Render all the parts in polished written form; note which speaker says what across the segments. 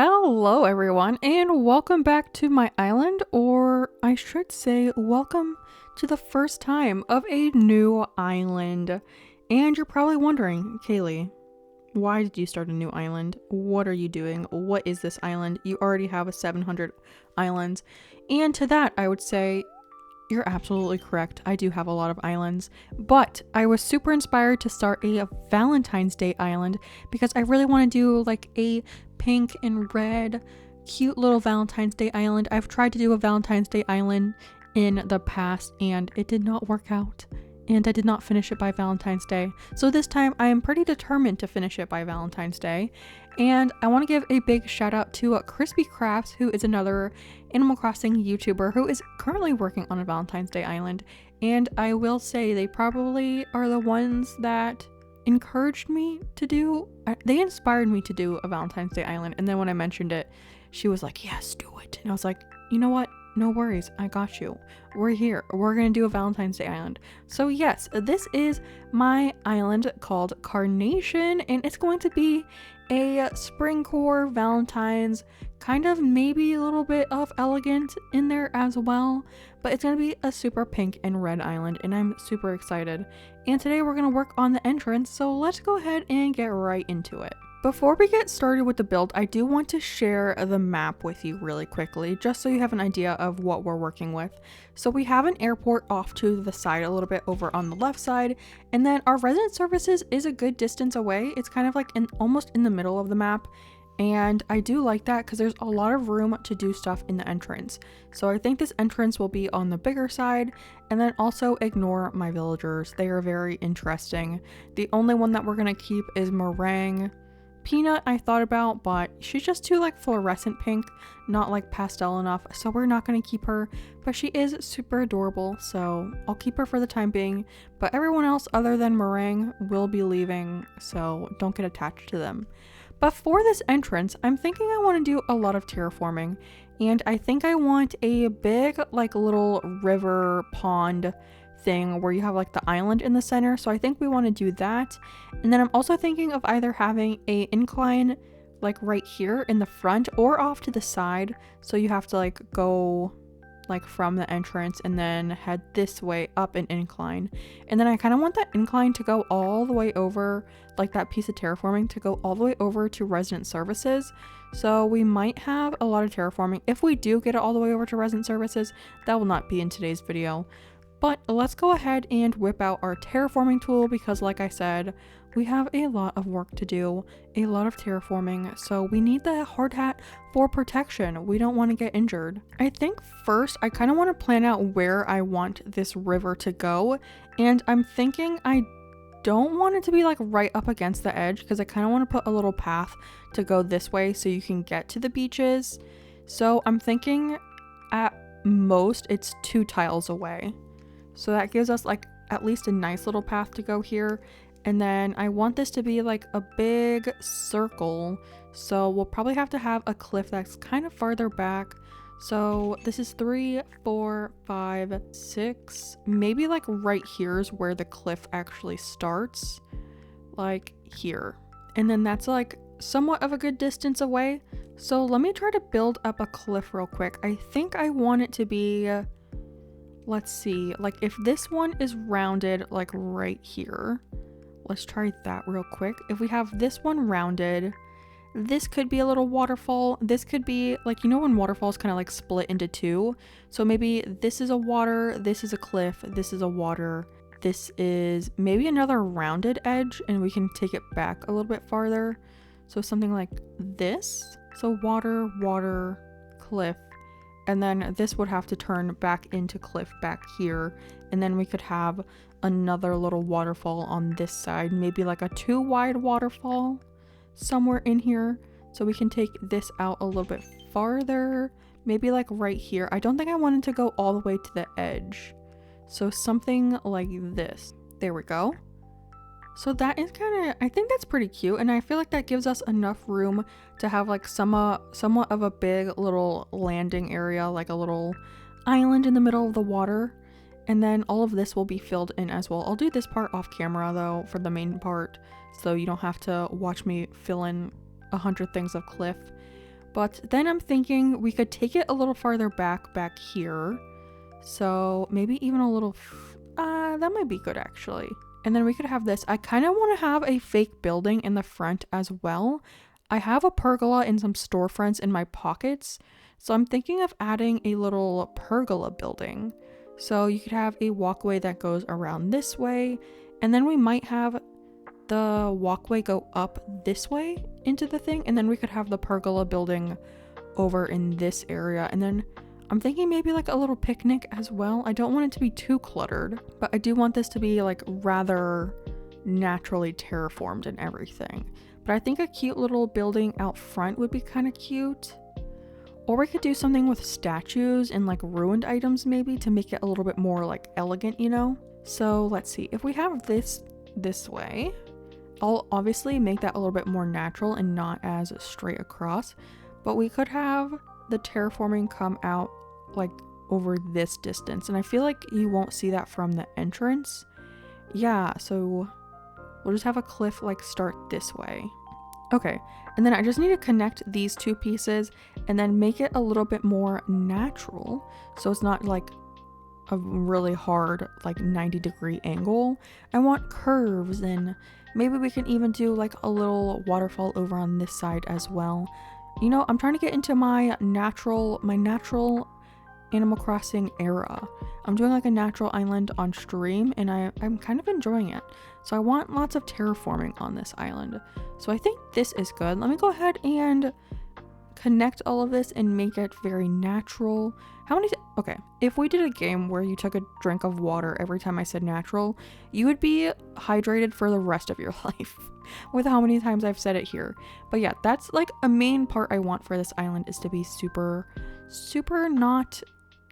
Speaker 1: Hello everyone and welcome back to my island, or I should say welcome to the first time of a new island. And you're probably wondering, Kaylee, why did you start a new island? What are you doing? What is this island? You already have a 700 islands. And to that I would say you're absolutely correct. I do have a lot of islands, but I was super inspired to start a Valentine's Day island because I really want to do like a pink and red cute little Valentine's Day island. I've tried to do a Valentine's Day island in the past and it did not work out, and I did not finish it by Valentine's Day. So this time I am pretty determined to finish it by Valentine's Day. And I want to give a big shout out to Crispy Crafts, who is another Animal Crossing YouTuber who is currently working on a Valentine's Day island. And I will say they probably are the ones that encouraged me to do, they inspired me to do a Valentine's Day island. And then when I mentioned it, she was like, yes, do it. And I was like, you know what? No worries, I got you. We're here. We're gonna do a Valentine's Day island. So yes, this is my island called Carnation, and it's going to be a spring core Valentine's, kind of maybe a little bit of elegant in there as well, but it's gonna be a super pink and red island, and I'm super excited. And today we're gonna work on the entrance, so let's go ahead and get right into it. Before we get started with the build, I do want to share the map with you really quickly, just so you have an idea of what we're working with. So we have an airport off to the side a little bit over on the left side, and then our resident services is a good distance away. It's kind of like almost in the middle of the map, and I do like that because there's a lot of room to do stuff in the entrance. So I think this entrance will be on the bigger side, and then also ignore my villagers. They are very interesting. The only one that we're going to keep is Meringue. Peanut I thought about, but she's just too like fluorescent pink, not like pastel enough, so we're not going to keep her, but she is super adorable, so I'll keep her for the time being. But everyone else other than Meringue will be leaving, so don't get attached to them. But for this entrance, I'm thinking I want to do a lot of terraforming, and I think I want a big like little river pond thing where you have like the island in the center, so I think we want to do that. And then I'm also thinking of either having a incline like right here in the front or off to the side, so you have to like go like from the entrance and then head this way up an incline. And then I kind of want that incline to go all the way over, like that piece of terraforming to go all the way over to resident services. So we might have a lot of terraforming. If we do get it all the way over to resident services, that will not be in today's video. But let's go ahead and whip out our terraforming tool because like I said, we have a lot of work to do, a lot of terraforming, so we need the hard hat for protection. We don't want to get injured. I think first I kind of want to plan out where I want this river to go, and I'm thinking I don't want it to be like right up against the edge because I kind of want to put a little path to go this way so you can get to the beaches. So I'm thinking at most it's 2 tiles away. So that gives us like at least a nice little path to go here. And then I want this to be like a big circle. So we'll probably have to have a cliff that's kind of farther back. So this is 3, 4, 5, 6. Maybe like right here is where the cliff actually starts. Like here. And then that's like somewhat of a good distance away. So let me try to build up a cliff real quick. I think I want it to be... let's see, like if this one is rounded like right here, let's try that real quick. If we have this one rounded, this could be a little waterfall. This could be like, you know when waterfalls kind of like split into 2, so maybe this is a water, this is a cliff, this is a water, this is maybe another rounded edge, and we can take it back a little bit farther, so something like this. So water, water, cliff. And then this would have to turn back into cliff back here. And then we could have another little waterfall on this side. Maybe like a 2 wide waterfall somewhere in here. So we can take this out a little bit farther. Maybe like right here. I don't think I wanted to go all the way to the edge. So something like this. There we go. So that is kind of, I think that's pretty cute, and I feel like that gives us enough room to have like somewhat of a big little landing area, like a little island in the middle of the water. And then all of this will be filled in as well. I'll do this part off camera though for the main part, so you don't have to watch me fill in 100 things of cliff. But then I'm thinking we could take it a little farther back here. So maybe even a little, that might be good actually. And then we could have this. I kind of want to have a fake building in the front as well. I have a pergola and some storefronts in my pockets. So I'm thinking of adding a little pergola building. So you could have a walkway that goes around this way. And then we might have the walkway go up this way into the thing. And then we could have the pergola building over in this area. And then I'm thinking maybe like a little picnic as well. I don't want it to be too cluttered, but I do want this to be like rather naturally terraformed and everything. But I think a cute little building out front would be kind of cute. Or we could do something with statues and like ruined items maybe to make it a little bit more like elegant, you know? So let's see, if we have this way, I'll obviously make that a little bit more natural and not as straight across, but we could have the terraforming come out like over this distance, and I feel like you won't see that from the entrance. Yeah, so we'll just have a cliff like start this way. Okay, and then I just need to connect these two pieces and then make it a little bit more natural so it's not like a really hard like 90-degree angle. I want curves, and maybe we can even do like a little waterfall over on this side as well. You know, I'm trying to get into my natural Animal Crossing era. I'm doing like a natural island on stream, and I'm kind of enjoying it. So I want lots of terraforming on this island. So I think this is good. Let me go ahead and connect all of this and make it very natural. Okay, if we did a game where you took a drink of water every time I said natural, you would be hydrated for the rest of your life with how many times I've said it here. But yeah, that's like a main part I want for this island, is to be super not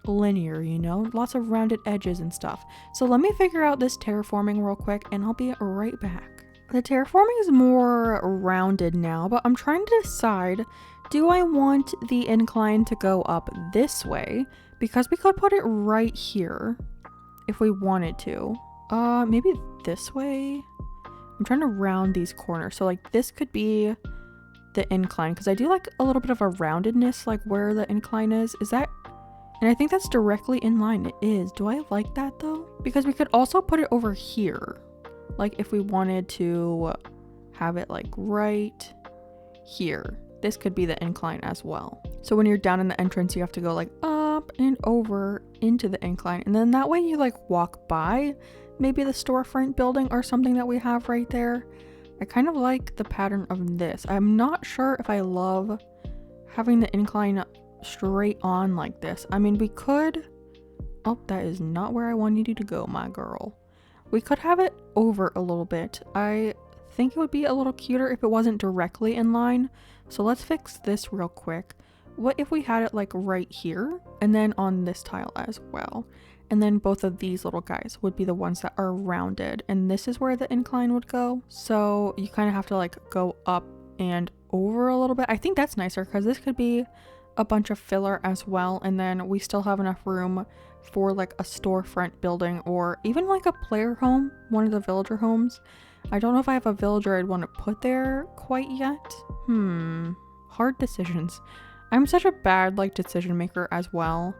Speaker 1: linear, you know, lots of rounded edges and stuff. So let me figure out this terraforming real quick and I'll be right back. The terraforming is more rounded now, but I'm trying to decide, do I want the incline to go up this way? Because we could put it right here if we wanted to. Maybe this way? I'm trying to round these corners. So like this could be the incline, because I do like a little bit of a roundedness, like where the incline is. Is that, and I think that's directly in line. It is. Do I like that though? Because we could also put it over here. Like if we wanted to have it like right here, this could be the incline as well. So when you're down in the entrance, you have to go like up and over into the incline. And then that way you like walk by maybe the storefront building or something that we have right there. I kind of like the pattern of this. I'm not sure if I love having the incline straight on like this. I mean, we could, oh, that is not where I wanted you to go, my girl. We could have it over a little bit. I think it would be a little cuter if it wasn't directly in line. So let's fix this real quick. What if we had it like right here and then on this tile as well? And then both of these little guys would be the ones that are rounded, and this is where the incline would go. So you kind of have to like go up and over a little bit. I think that's nicer because this could be a bunch of filler as well, and then we still have enough room for like a storefront building or even like a player home, one of the villager homes. I don't know if I have a villager I'd want to put there quite yet. Hard decisions. I'm such a bad like decision maker as well.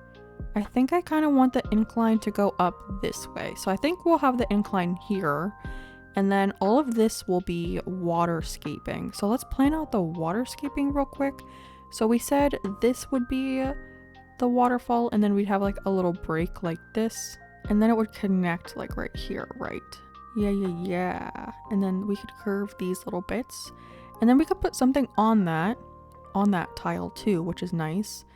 Speaker 1: I think I kind of want the incline to go up this way. So I think we'll have the incline here, and then all of this will be waterscaping. So let's plan out the waterscaping real quick. So we said this would be the waterfall, and then we'd have like a little break like this, and then it would connect like right here, right? Yeah. And then we could curve these little bits, and then we could put something on that tile too, which is nice.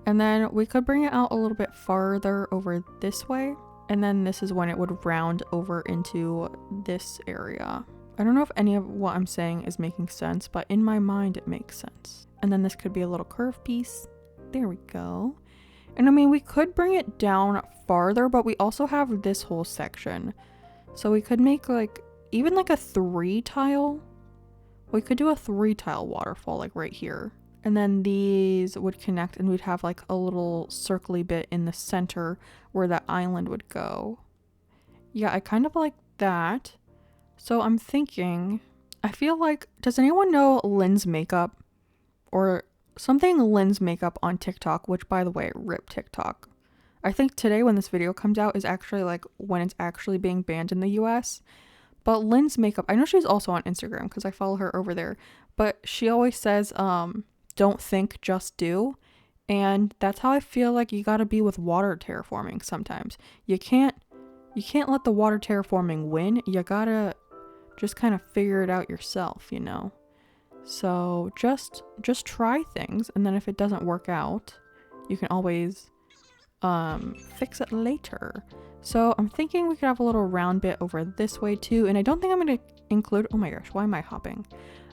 Speaker 1: And then we could bring it out a little bit farther over this way, and then this is when it would round over into this area. I don't know if any of what I'm saying is making sense, but in my mind it makes sense. And then this could be a little curved piece. There we go. And I mean, we could bring it down farther, but we also have this whole section. So we could make like, even like a 3 tile. We could do a 3 tile waterfall like right here. And then these would connect, and we'd have like a little circly bit in the center where that island would go. Yeah, I kind of like that. So I'm thinking, I feel like, does anyone know Lynn's makeup or something lens makeup on TikTok, which by the way, rip TikTok. I think today when this video comes out is actually like when it's actually being banned in the US. But lens makeup, I know she's also on Instagram because I follow her over there. But she always says, don't think, just do. And that's how I feel like you gotta be with water terraforming sometimes. You can't let the water terraforming win. You gotta just kind of figure it out yourself, you know? So just try things, and then if it doesn't work out, you can always fix it later. So I'm thinking we could have a little round bit over this way too, and I don't think I'm going to include, oh my gosh, why am I hopping?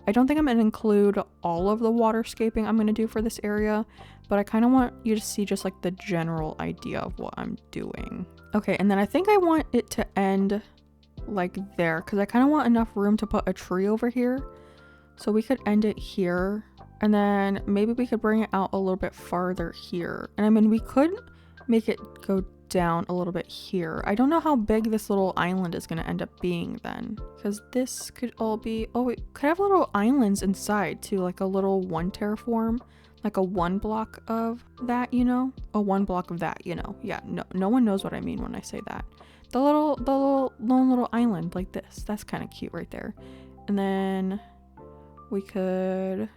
Speaker 1: I don't think I'm going to include all of the waterscaping I'm going to do for this area, but I kind of want you to see just like the general idea of what I'm doing. Okay, and then I think I want it to end like there, because I kind of want enough room to put a tree over here. So we could end it here, and then maybe we could bring it out a little bit farther here. And I mean, we could make it go down a little bit here. I don't know how big this little island is going to end up being then, because this could all be, oh, we could have little islands inside too, like a little one terraform, like a 1 block of that, you know, a 1 block of that, you know. Yeah, no one knows what I mean when I say that. The lone little island like this, that's kind of cute right there. And then we could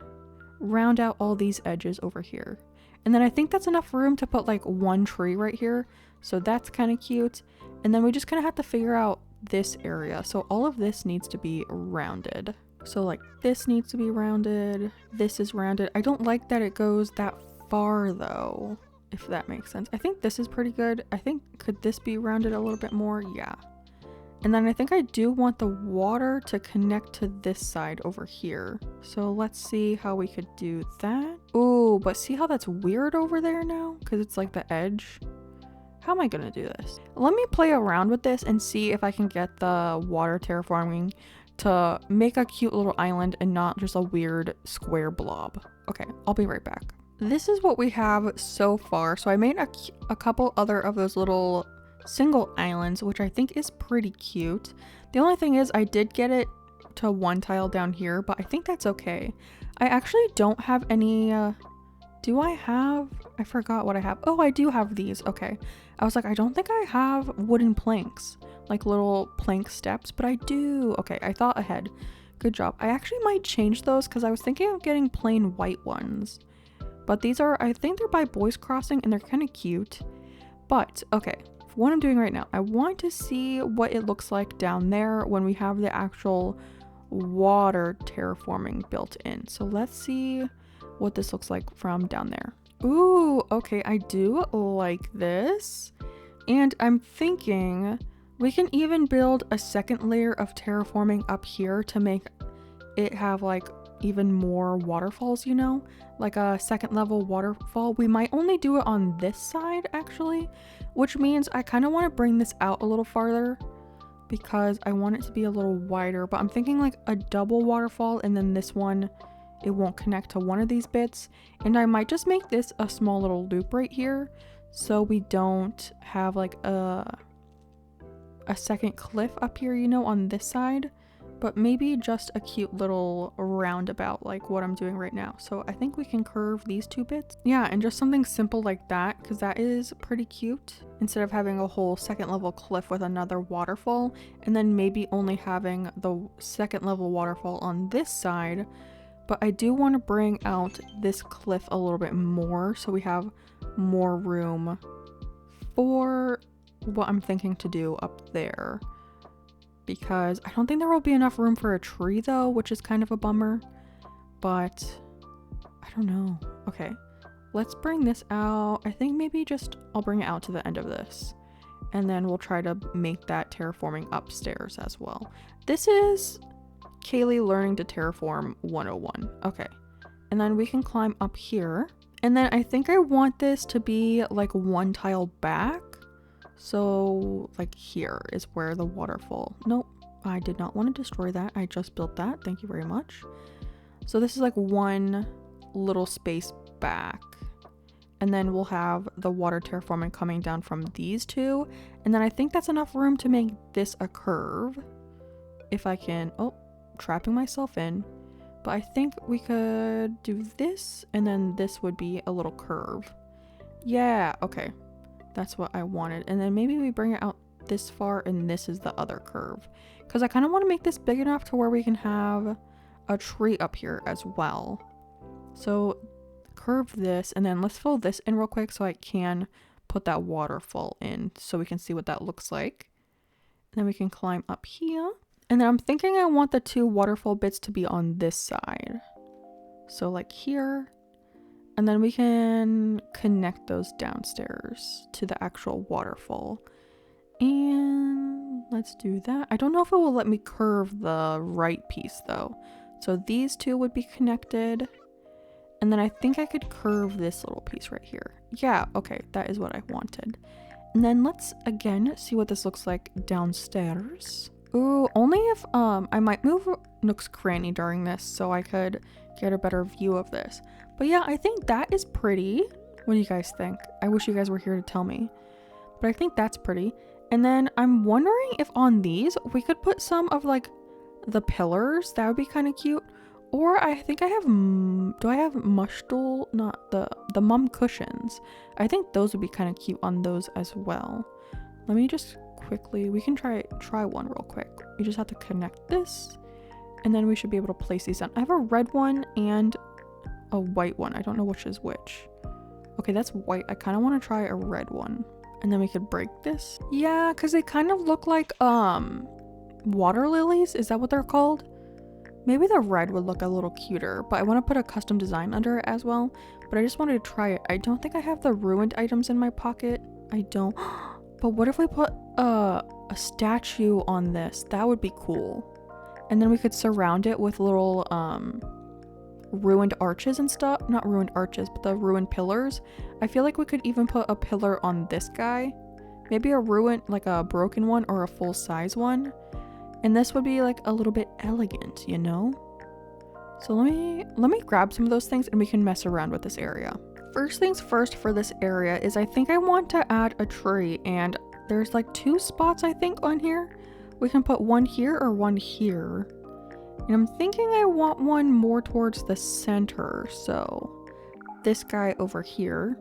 Speaker 1: round out all these edges over here. And then I think that's enough room to put like 1 tree right here. So that's kind of cute. And then we just kind of have to figure out this area. So all of this needs to be rounded. So like this needs to be rounded. This is rounded. I don't like that it goes that far though, if that makes sense. I think this is pretty good. I think, could this be rounded a little bit more? Yeah. And then I think I do want the water to connect to this side over here. So let's see how we could do that. Ooh, but see how that's weird over there now? Because it's like the edge. How am I gonna do this? Let me play around with this and see if I can get the water terraforming to make a cute little island and not just a weird square blob. Okay, I'll be right back. This is what we have so far. So I made a couple other of those little single islands, which I think is pretty cute. The only thing is I did get it to 1 tile down here, but I think that's okay. I actually don't have any do I have, I forgot what I have. Oh, I do have these. Okay, I was like, I don't think I have wooden planks, like little plank steps, but I do. Okay, I thought ahead. Good job. I actually might change those because I was thinking of getting plain white ones, but these are, I think they're by Kuu.Crossing and they're kind of cute. But okay, what I'm doing right now, I want to see what it looks like down there when we have the actual water terraforming built in. So let's see what this looks like from down there. Ooh, okay, I do like this. And I'm thinking we can even build a second layer of terraforming up here to make it have like even more waterfalls, you know, like a second level waterfall. We might only do it on this side actually, which means I kind of want to bring this out a little farther because I want it to be a little wider, but I'm thinking like a double waterfall, and then this one, it won't connect to one of these bits. And I might just make this a small little loop right here so we don't have like a second cliff up here, you know, on this side, but maybe just a cute little roundabout like what I'm doing right now. So I think we can curve these 2 bits. Yeah, and just something simple like that, because that is pretty cute, instead of having a whole second level cliff with another waterfall, and then maybe only having the second level waterfall on this side. But I do want to bring out this cliff a little bit more so we have more room for what I'm thinking to do up there. Because I don't think there will be enough room for a tree though, which is kind of a bummer. But I don't know. Okay, let's bring this out. I think maybe just I'll bring it out to the end of this. And then we'll try to make that terraforming upstairs as well. This is Kaylee learning to terraform 101. Okay, and then we can climb up here. And then I think I want this to be like 1 tile back. So like here is where the waterfall, nope, I did not want to destroy that. I just built that. Thank you very much. So this is like 1 little space back. And then we'll have the water terraforming coming down from these 2. And then I think that's enough room to make this a curve. If I can, oh, trapping myself in. But I think we could do this, and then this would be a little curve. Yeah, okay. That's what I wanted. And then maybe we bring it out this far, and this is the other curve. Because I kind of want to make this big enough to where we can have a tree up here as well. So curve this, and then let's fill this in real quick so I can put that waterfall in so we can see what that looks like. And then we can climb up here. And then I'm thinking I want the 2 waterfall bits to be on this side. So like here. And then we can connect those downstairs to the actual waterfall. And let's do that. I don't know if it will let me curve the right piece though. So these 2 would be connected. And then I think I could curve this little piece right here. Yeah, okay, that is what I wanted. And then let's again see what this looks like downstairs. Ooh, only if I might move Nook's Cranny during this so I could get a better view of this. But yeah, I think that is pretty. What do you guys think? I wish you guys were here to tell me. But I think that's pretty. And then I'm wondering if on these we could put some of like the pillars. That would be kind of cute. Or I think I have, do I have mushstool? Not the mum cushions. I think those would be kind of cute on those as well. Let me just quickly, we can try one real quick. We just have to connect this, and then we should be able to place these down. I have a red one and a white one. I don't know which is which. Okay, that's white. I kind of want to try a red one, and then we could break this. Yeah, because they kind of look like water lilies. Is that what they're called? Maybe the red would look a little cuter, but I want to put a custom design under it as well. But I just wanted to try it. I don't think I have the ruined items in my pocket. I don't. But what if we put a statue on this? That would be cool. And then we could surround it with little ruined arches and stuff. Not ruined arches, but the ruined pillars. I feel like we could even put a pillar on this guy. Maybe a ruined, like a broken one or a full size one. And this would be like a little bit elegant, you know? So let me grab some of those things and we can mess around with this area. First things first for this area is I think I want to add a tree, and there's like 2 spots I think on here. We can put one here or one here. And I'm thinking I want one more towards the center. So this guy over here.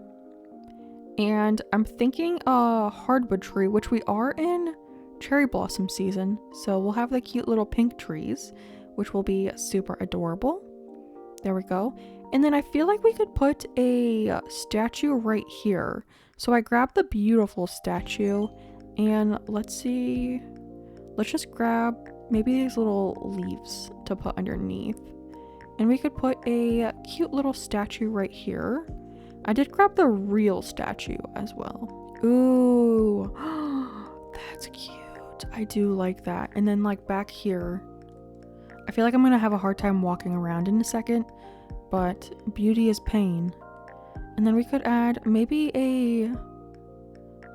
Speaker 1: And I'm thinking a hardwood tree, which we are in cherry blossom season, so we'll have the cute little pink trees, which will be super adorable. There we go. And then I feel like we could put a statue right here. So I grabbed the beautiful statue, and let's see, let's just grab maybe these little leaves to put underneath, and we could put a cute little statue right here. I did grab the real statue as well. Ooh, that's cute. I do like that. And then like back here, I feel like I'm gonna have a hard time walking around in a second, but beauty is pain. And then we could add maybe a,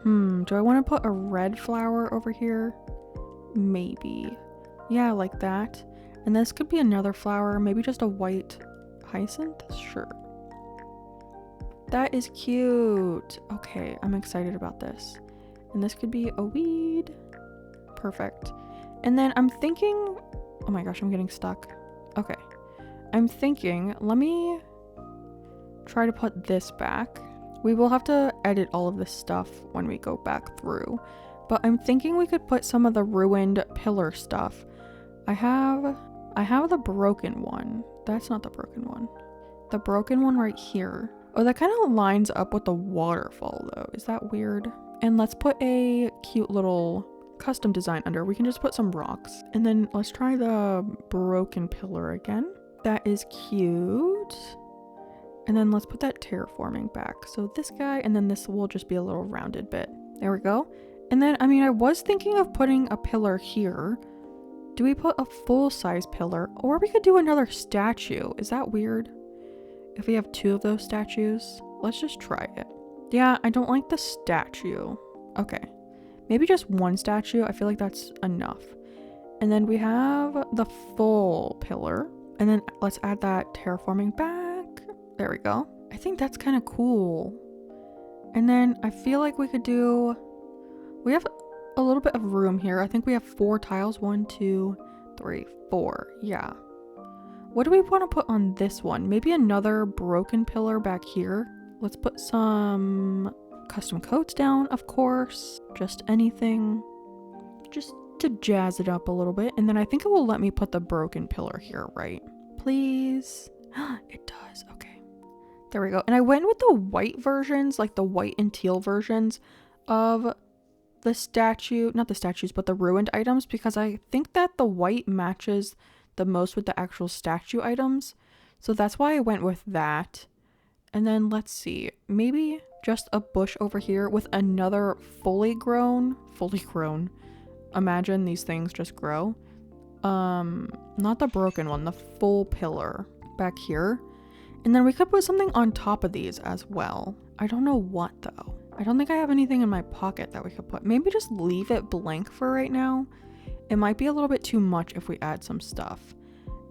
Speaker 1: do I want to put a red flower over here? Maybe. Yeah, like that. And this could be another flower, maybe just a white hyacinth? Sure. That is cute. Okay, I'm excited about this. And this could be a weed. Perfect. And then I'm thinking, oh my gosh, I'm getting stuck. Okay. I'm thinking, let me try to put this back. We will have to edit all of this stuff when we go back through. But I'm thinking we could put some of the ruined pillar stuff. I have the broken one. That's not the broken one. The broken one right here. Oh, that kind of lines up with the waterfall though. Is that weird? And let's put a cute little custom design under. We can just put some rocks. And then let's try the broken pillar again. That is cute. And then let's put that terraforming back. So this guy, and then this will just be a little rounded bit. There we go. And then, I mean, I was thinking of putting a pillar here. Do we put a full-size pillar? Or we could do another statue. Is that weird? If we have 2 of those statues? Let's just try it. Yeah, I don't like the statue. Okay. Maybe just 1 statue. I feel like that's enough. And then we have the full pillar. And then let's add that terraforming back. There we go. I think that's kind of cool. And then I feel like we could do... We have a little bit of room here. I think we have 4 tiles. 1, 2, 3, 4. Yeah. What do we want to put on this one? Maybe another broken pillar back here. Let's put some custom coats down, of course. Just anything. Just to jazz it up a little bit. And then I think it will let me put the broken pillar here, right? Please. It does. Okay. There we go. And I went with the white versions, like the white and teal versions of the statue. Not the statues, but the ruined items, because I think that the white matches the most with the actual statue items. So that's why I went with that. And then let's see, maybe just a bush over here with another fully grown. Imagine these things just grow. Not the broken one, the full pillar back here. And then we could put something on top of these as well. I don't know what though. I don't think I have anything in my pocket that we could put. Maybe just leave it blank for right now. It might be a little bit too much if we add some stuff.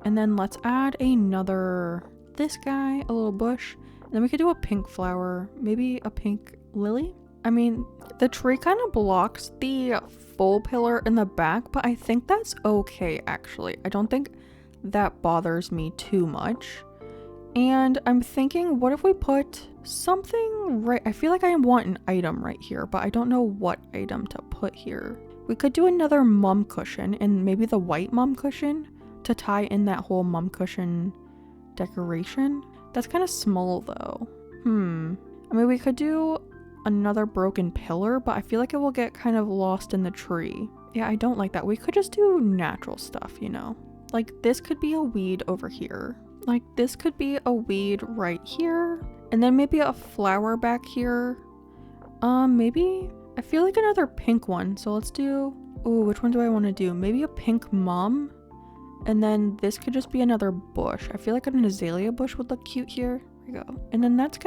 Speaker 1: And then let's add another, this guy, a little bush. And then we could do a pink flower, maybe a pink lily. I mean, the tree kind of blocks the full pillar in the back, but I think that's okay actually. I don't think that bothers me too much. And I'm thinking, what if we put something right? I feel like I want an item right here, but I don't know what item to put here. We could do another mum cushion, and maybe the white mum cushion to tie in that whole mum cushion decoration. That's kind of small though. I mean, we could do another broken pillar, but I feel like it will get kind of lost in the tree. Yeah, I don't like that. We could just do natural stuff, you know? Like this could be a weed over here. Like this could be a weed right here. And then maybe a flower back here. Maybe, I feel like another pink one. So let's do, oh, which one do I want to do? Maybe a pink mum. And then this could just be another bush. I feel like an azalea bush would look cute here. There we go. And then that's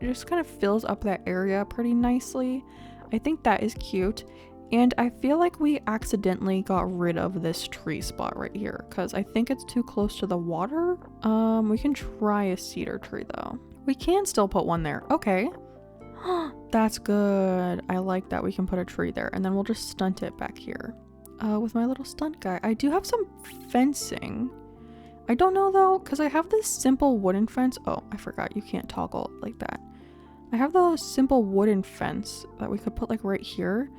Speaker 1: just kind of fills up that area pretty nicely. I think that is cute. And I feel like we accidentally got rid of this tree spot right here because I think it's too close to the water. We can try a cedar tree though. We can still put one there. Okay. That's good. I like that we can put a tree there, and then we'll just stunt it back here with my little stunt guy. I do have some fencing. I don't know though, because I have this simple wooden fence. Oh, I forgot you can't toggle it like that. I have the simple wooden fence that we could put like right here.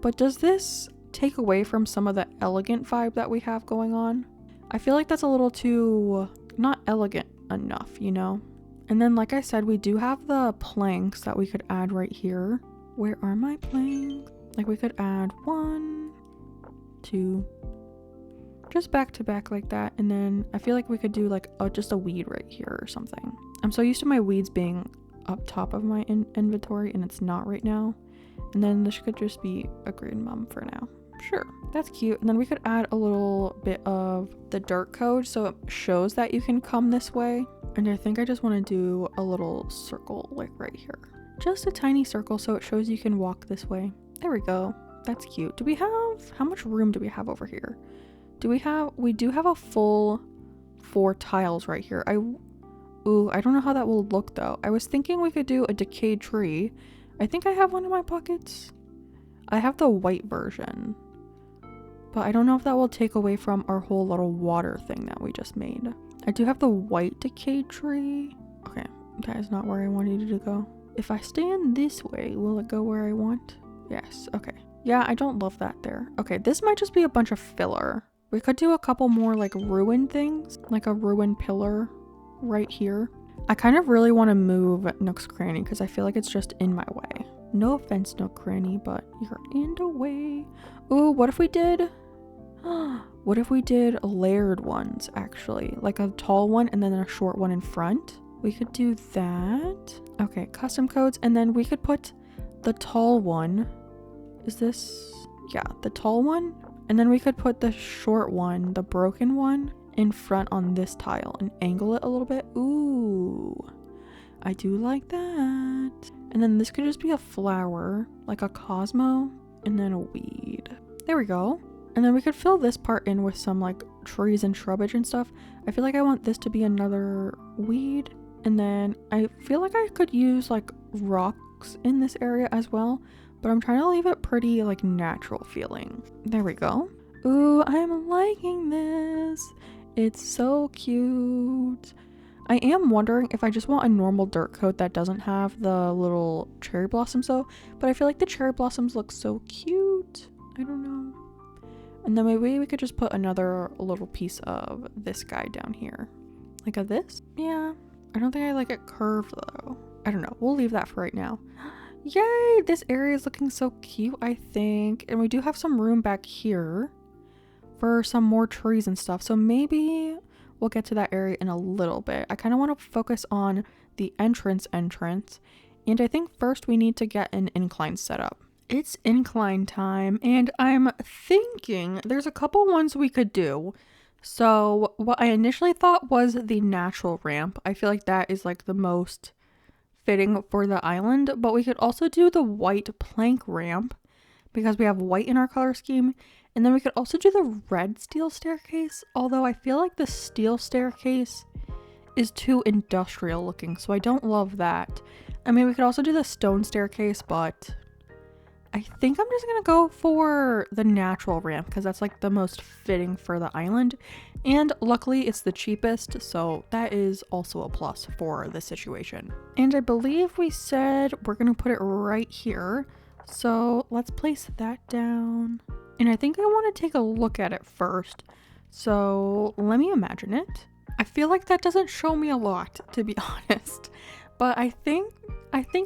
Speaker 1: But does this take away from some of the elegant vibe that we have going on? I feel like that's a little too not elegant enough, you know? And then like I said, we do have the planks that we could add right here. Where are my planks? Like we could add 1, 2, just back to back like that. And then I feel like we could do like just a weed right here or something. I'm so used to my weeds being up top of my inventory and it's not right now. And then this could just be a green mum for now. Sure, that's cute. And then we could add a little bit of the dirt code so it shows that you can come this way. And I think I just want to do a little circle like right here. Just a tiny circle so it shows you can walk this way. There we go. That's cute. Do we have, how much room do we have over here? We do have a full 4 tiles right here. I don't know how that will look though. I was thinking we could do a decayed tree. I think I have one in my pockets. I have the white version, but I don't know if that will take away from our whole little water thing that we just made. I do have the white decayed tree. Okay, that is not where I wanted it to go. If I stand this way, will it go where I want? Yes, okay. Yeah, I don't love that there. Okay, this might just be a bunch of filler. We could do a couple more like ruined things, like a ruined pillar right here. I kind of really want to move Nook's Cranny because I feel like it's just in my way. No offense, Nook Cranny, but you're in the way. Ooh, what if we did layered ones actually? Like a tall one and then a short one in front. We could do that. Okay, custom codes, and then we could put the tall one. Is this? Yeah, the tall one. And then we could put the short one, the broken one, in front on this tile and angle it a little bit. Ooh, I do like that. And then this could just be a flower, like a Cosmo, and then a weed. There we go. And then we could fill this part in with some like trees and shrubbage and stuff. I feel like I want this to be another weed. And then I feel like I could use like rocks in this area as well, but I'm trying to leave it pretty like natural feeling. There we go. Ooh, I'm liking this. It's so cute. I am wondering if I just want a normal dirt coat that doesn't have the little cherry blossoms though, but I feel like the cherry blossoms look so cute. I don't know. And then maybe we could just put another little piece of this guy down here. Like a this? Yeah. I don't think I like it curved though. I don't know. We'll leave that for right now. Yay! This area is looking so cute, I think. And we do have some room back here for some more trees and stuff. So maybe we'll get to that area in a little bit. I kind of want to focus on the entrance. And I think first we need to get an incline set up. It's incline time, and I'm thinking there's a couple ones we could do. So what I initially thought was the natural ramp. I feel like that is like the most fitting for the island, but we could also do the white plank ramp because we have white in our color scheme. And then we could also do the red steel staircase, although I feel like the steel staircase is too industrial looking, so I don't love that. I mean, we could also do the stone staircase, but I think I'm just gonna go for the natural ramp because that's like the most fitting for the island. And luckily it's the cheapest, so that is also a plus for the situation. And I believe we said we're gonna put it right here. So let's place that down. And I think I want to take a look at it first. So let me imagine it. I feel like that doesn't show me a lot, to be honest. But I think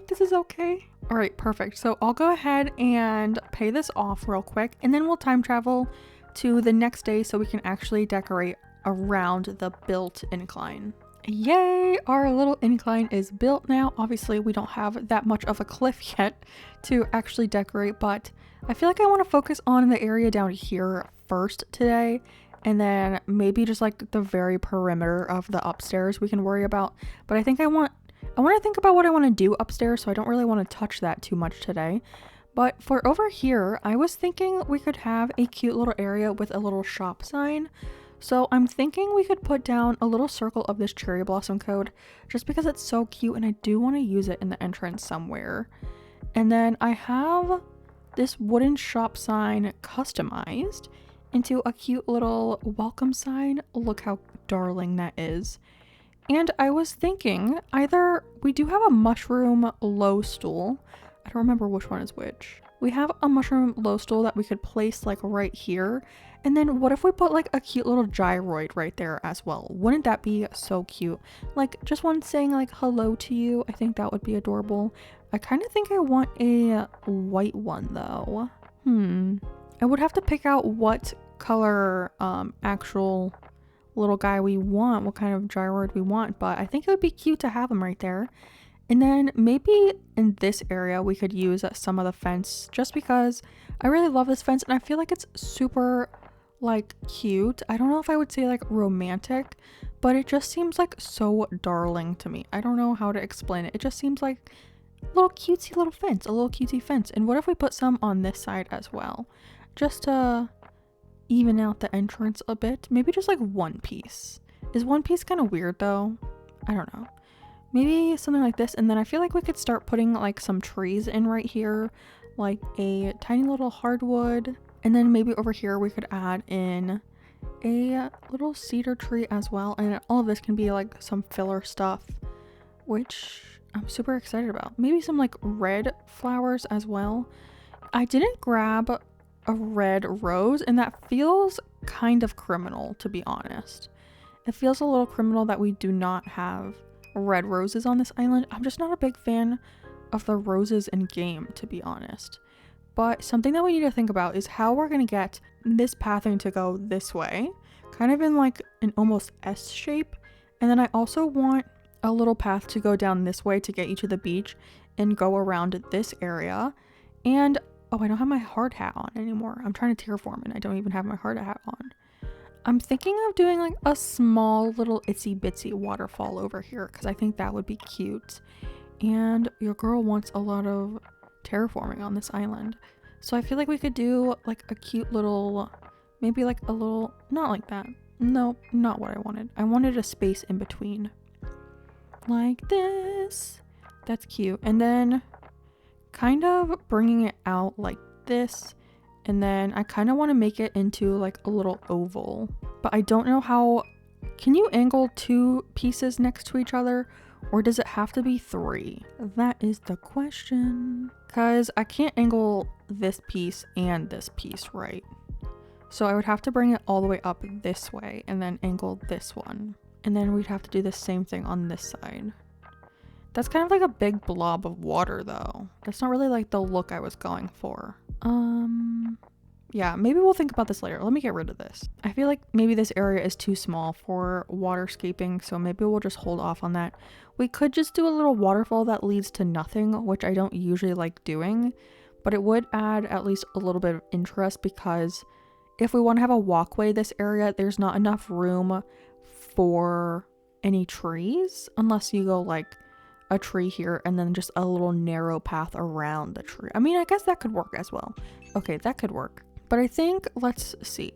Speaker 1: this is okay. All right, perfect. So I'll go ahead and pay this off real quick, and then we'll time travel to the next day so we can actually decorate around the built incline. Yay, our little incline is built now. Obviously, we don't have that much of a cliff yet to actually decorate, but I feel like I want to focus on the area down here first today, and then maybe just like the very perimeter of the upstairs we can worry about. But I think I want to think about what I want to do upstairs, so I don't really want to touch that too much today. But for over here, I was thinking we could have a cute little area with a little shop sign. So I'm thinking we could put down a little circle of this cherry blossom code just because it's so cute and I do want to use it in the entrance somewhere. And then I have this wooden shop sign customized into a cute little welcome sign. Look how darling that is. And I was thinking either we do have a mushroom low stool. I don't remember which one is which. We have a mushroom low stool that we could place like right here. And then what if we put like a cute little gyroid right there as well? Wouldn't that be so cute? Like just one saying like hello to you. I think that would be adorable. I kind of think I want a white one though. I would have to pick out what color actual little guy we want, what kind of gyroid we want, but I think it would be cute to have him right there. And then maybe in this area we could use some of the fence just because I really love this fence and I feel like it's super like cute. I don't know if I would say like romantic, but it just seems like so darling to me. I don't know how to explain it. It just seems like a little cutesy little fence, a little cutesy fence. And what if we put some on this side as well? Just to even out the entrance a bit. Maybe just like one piece. Is one piece kind of weird though? I don't know. Maybe something like this. And then I feel like we could start putting like some trees in right here, like a tiny little hardwood. And then maybe over here we could add in a little cedar tree as well. And all of this can be like some filler stuff, which I'm super excited about. Maybe some like red flowers as well. I didn't grab a red rose and that feels kind of criminal, to be honest. It feels a little criminal that we do not have red roses on this island. I'm just not a big fan of the roses in game, to be honest. But something that we need to think about is how we're going to get this pathing to go this way, kind of in like an almost S shape. And then I also want a little path to go down this way to get you to the beach and go around this area. And oh, I don't have my hard hat on anymore. I'm trying to terraform and I don't even have my hard hat on. I'm thinking of doing like a small little itsy bitsy waterfall over here because I think that would be cute. And your girl wants a lot of terraforming on this island. So I feel like we could do like a cute little, maybe like a little, not like that. No, not what I wanted. I wanted a space in between. Like this. That's cute. And then kind of bringing it out like this. And then I kind of want to make it into like a little oval. But I don't know how Can you angle 2 pieces next to each other, or does it have to be 3? That is the question. Because I can't angle this piece and this piece, right? So I would have to bring it all the way up this way and then angle this one. And then we'd have to do the same thing on this side. That's kind of like a big blob of water though. That's not really like the look I was going for. Yeah, maybe we'll think about this later. Let me get rid of this. I feel like maybe this area is too small for waterscaping, so maybe we'll just hold off on that. We could just do a little waterfall that leads to nothing, which I don't usually like doing, but it would add at least a little bit of interest because if we want to have a walkway this area, there's not enough room for any trees unless you go like a tree here and then just a little narrow path around the tree. I mean, I guess that could work as well. Okay, that could work. But I think, let's see.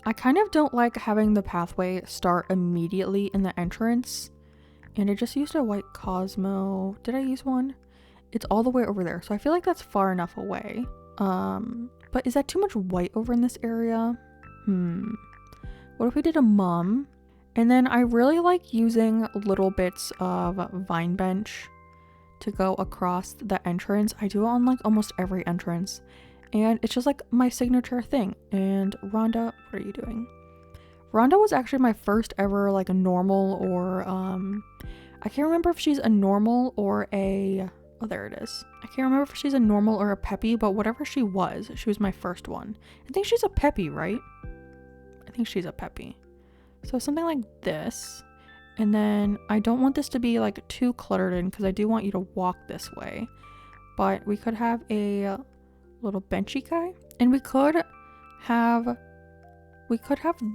Speaker 1: I kind of don't like having the pathway start immediately in the entrance. And I just used a white Cosmo. Did I use one? It's all the way over there. So I feel like that's far enough away. But is that too much white over in this area? What if we did a mum? And then I really like using little bits of vine bench to go across the entrance. I do it on like almost every entrance. And it's just like my signature thing. And Rhonda, what are you doing? Rhonda was actually my first ever like a normal or I can't remember if she's a normal or a, oh there it is. I can't remember if she's a normal or a peppy, but whatever she was my first one. I think she's a peppy, right? I think she's a peppy. So something like this. And then I don't want this to be like too cluttered in because I do want you to walk this way. But we could have a little benchy guy, and we could have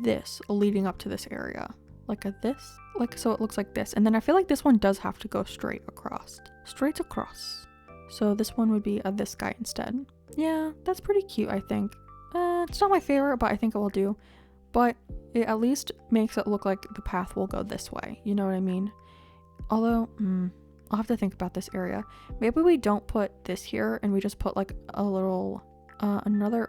Speaker 1: this leading up to this area, like a this, like so it looks like this. And then I feel like this one does have to go straight across. So this one would be this guy instead. Yeah, that's pretty cute, I think. It's not my favorite, but I think it will do. But it at least makes it look like the path will go this way, you know what I mean? Although I'll have to think about this area. Maybe we don't put this here and we just put like a little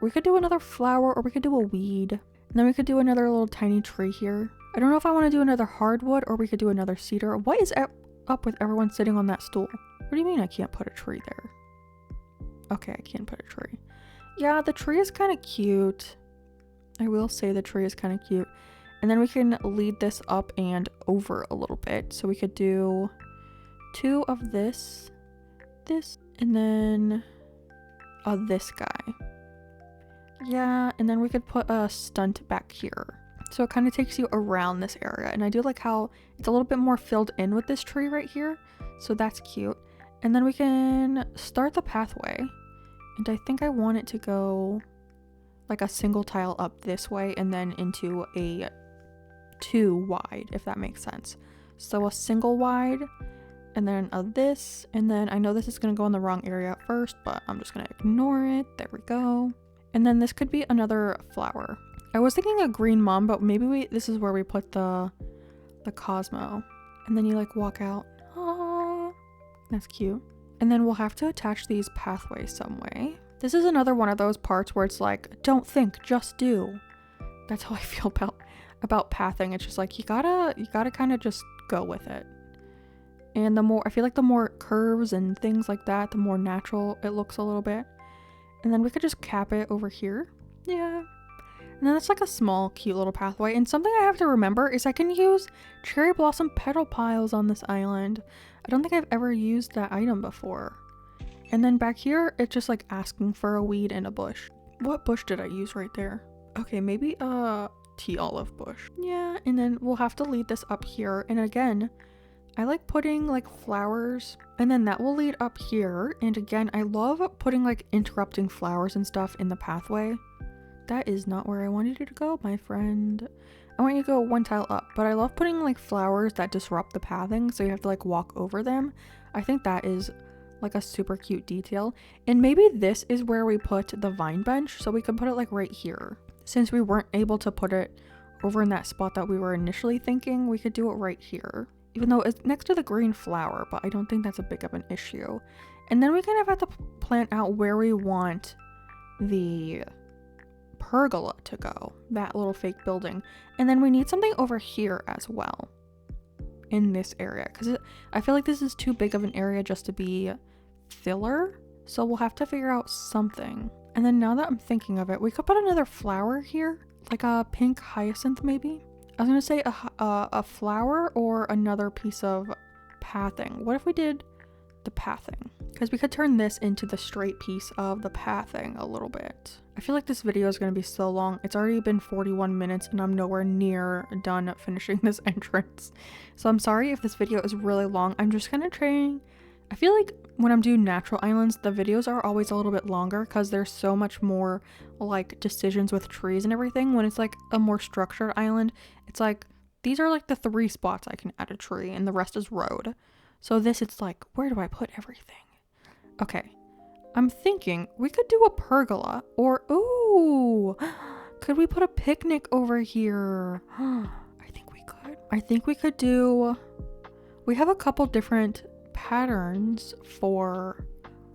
Speaker 1: we could do another flower, or we could do a weed, and then we could do another little tiny tree here. I don't know if I want to do another hardwood or we could do another cedar. What is up with everyone sitting on that stool? What do you mean I can't put a tree there? Okay, I can't put a tree. Yeah, the tree is kind of cute. I will say the tree is kind of cute. And then we can lead this up and over a little bit. So we could do 2 of this, and then this guy. Yeah, and then we could put a stunt back here. So it kind of takes you around this area. And I do like how it's a little bit more filled in with this tree right here. So that's cute. And then we can start the pathway. And I think I want it to go like a single tile up this way and then into a 2 wide, if that makes sense. So a single wide, and then this, and then I know this is going to go in the wrong area at first, but I'm just going to ignore it. There we go. And then this could be another flower. I was thinking a green mom, but maybe this is where we put the Cosmo. And then you like walk out. Aww. That's cute. And then we'll have to attach these pathways some way. This is another one of those parts where it's like, don't think, just do. That's how I feel about pathing. It's just like, you gotta kind of just go with it. And I feel like the more curves and things like that, the more natural it looks a little bit. And then we could just cap it over here. Yeah. And then it's like a small, cute little pathway. And something I have to remember is I can use cherry blossom petal piles on this island. I don't think I've ever used that item before. And then back here, it's just like asking for a weed and a bush. What bush did I use right there? Okay, maybe a tea olive bush. Yeah, and then we'll have to lead this up here. And again, I like putting like flowers, and then that will lead up here. And again, I love putting like interrupting flowers and stuff in the pathway. That is not where I wanted you to go, my friend. I want you to go 1 tile up, but I love putting like flowers that disrupt the pathing, so you have to like walk over them. I think that is like a super cute detail. And maybe this is where we put the vine bench, so we could put it like right here. Since we weren't able to put it over in that spot that we were initially thinking, we could do it right here. Even though it's next to the green flower, but I don't think that's a big of an issue. And then we kind of have to plan out where we want the pergola to go, that little fake building. And then we need something over here as well in this area, because I feel like this is too big of an area just to be filler. So we'll have to figure out something. And then now that I'm thinking of it, we could put another flower here, like a pink hyacinth maybe. I was gonna say a flower or another piece of pathing. What if we did the pathing? Because we could turn this into the straight piece of the pathing a little bit. I feel like this video is going to be so long. It's already been 41 minutes and I'm nowhere near done finishing this entrance. So I'm sorry if this video is really long. I'm just kind of trying. I feel like when I'm doing natural islands, the videos are always a little bit longer because there's so much more like decisions with trees and everything. When it's like a more structured island, it's like these are like the 3 spots I can add a tree and the rest is road. So this, it's like, where do I put everything? Okay, I'm thinking we could do a pergola or, ooh, could we put a picnic over here? I think we could. I think we could do, we have a couple different patterns for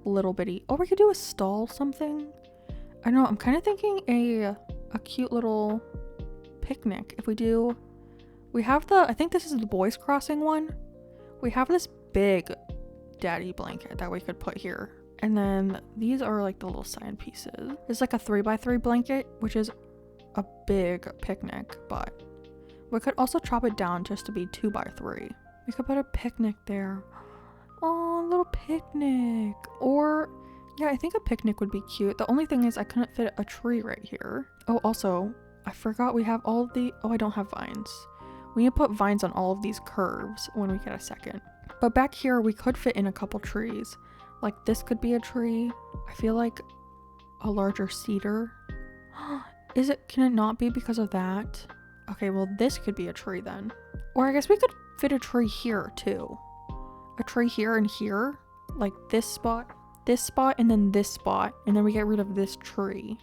Speaker 1: little bitty. Oh, we could do a stall something. I don't know, I'm kind of thinking a cute little picnic. If we do, we have the, I think this is the boys crossing one. We have this big daddy blanket that we could put here. And then these are like the little side pieces. It's like a 3x3 blanket, which is a big picnic, but we could also chop it down just to be 2x3. We could put a picnic there. Oh, little picnic. Or yeah, I think a picnic would be cute. The only thing is I couldn't fit a tree right here. Oh, also, I forgot we have all of the, oh, I don't have vines. We need to put vines on all of these curves when we get a second. But back here, we could fit in a couple trees. Like this could be a tree. I feel like a larger cedar. Is it, can it not be because of that? Okay, well this could be a tree then. Or I guess we could fit a tree here too. A tree here and here. Like this spot, and then this spot. And then we get rid of this tree.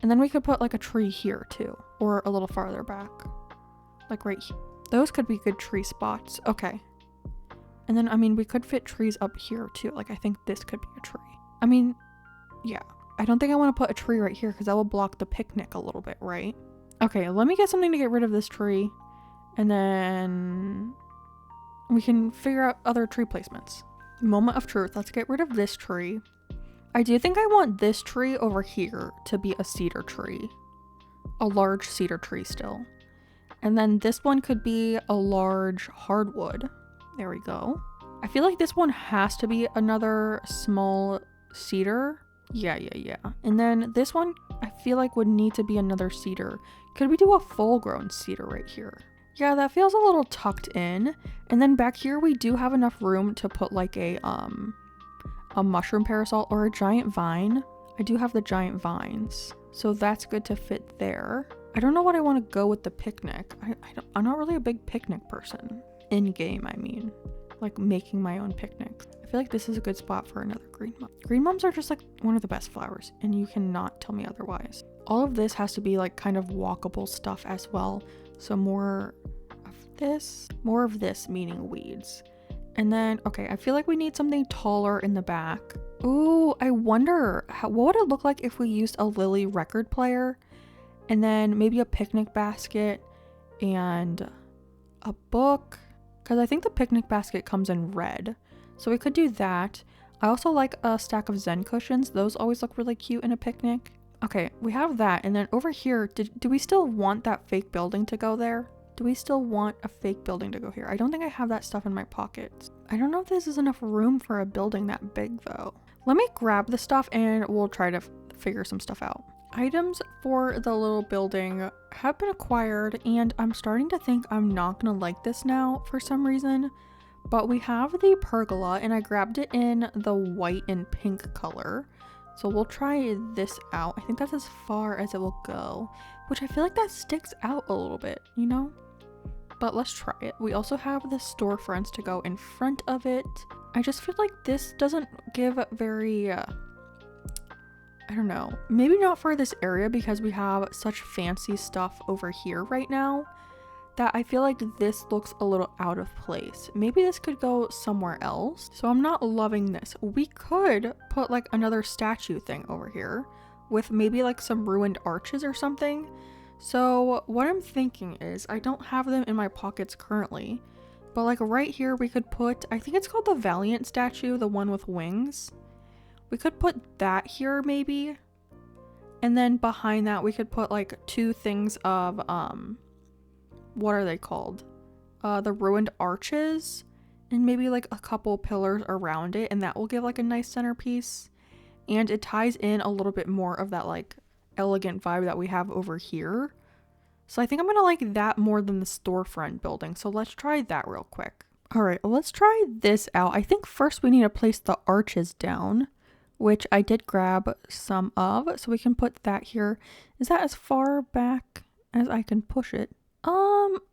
Speaker 1: And then we could put like a tree here too. Or a little farther back. Like right here. Those could be good tree spots. Okay. And then, I mean, we could fit trees up here too. Like, I think this could be a tree. I mean, yeah. I don't think I want to put a tree right here because that will block the picnic a little bit, right? Okay, let me get something to get rid of this tree. And then we can figure out other tree placements. Moment of truth. Let's get rid of this tree. I do think I want this tree over here to be a cedar tree. A large cedar tree still. And then this one could be a large hardwood. There we go. I feel like this one has to be another small cedar. Yeah. And then this one, I feel like would need to be another cedar. Could we do a full-grown cedar right here? Yeah, that feels a little tucked in. And then back here, we do have enough room to put like a mushroom parasol or a giant vine. I do have the giant vines, so that's good to fit there. I don't know what I want to go with the picnic. I'm not really a big picnic person. In game, I mean. Like making my own picnics. I feel like this is a good spot for another green mum. Green mums are just like one of the best flowers, and you cannot tell me otherwise. All of this has to be like kind of walkable stuff as well. So more of this meaning weeds. And then, okay, I feel like we need something taller in the back. Ooh, I wonder, what would it look like if we used a Lily record player? And then maybe a picnic basket and a book. Because I think the picnic basket comes in red. So we could do that. I also like a stack of Zen cushions. Those always look really cute in a picnic. Okay, we have that. And then over here, do we still want that fake building to go there? Do we still want a fake building to go here? I don't think I have that stuff in my pockets. I don't know if this is enough room for a building that big though. Let me grab the stuff and we'll try to figure some stuff out. Items for the little building have been acquired, and I'm starting to think I'm not gonna like this now for some reason. But we have the pergola, and I grabbed it in the white and pink color. So we'll try this out. I think that's as far as it will go, which I feel like that sticks out a little bit, you know? But let's try it. We also have the storefronts to go in front of it. I just feel like this doesn't give very... I don't know, maybe not for this area because we have such fancy stuff over here right now that I feel like this looks a little out of place. Maybe this could go somewhere else. So I'm not loving this. We could put like another statue thing over here, with maybe like some ruined arches or something. So what I'm thinking is, I don't have them in my pockets currently, but like right here we could put, I think it's called the Valiant statue, the one with wings. We could put that here maybe. And then behind that we could put like two things of, what are they called? The ruined arches, and maybe like a couple pillars around it, and that will give like a nice centerpiece. And it ties in a little bit more of that like elegant vibe that we have over here. So I think I'm gonna like that more than the storefront building. So let's try that real quick. All right, let's try this out. I think first we need to place the arches down, which I did grab some of, so we can put that here. Is that as far back as I can push it?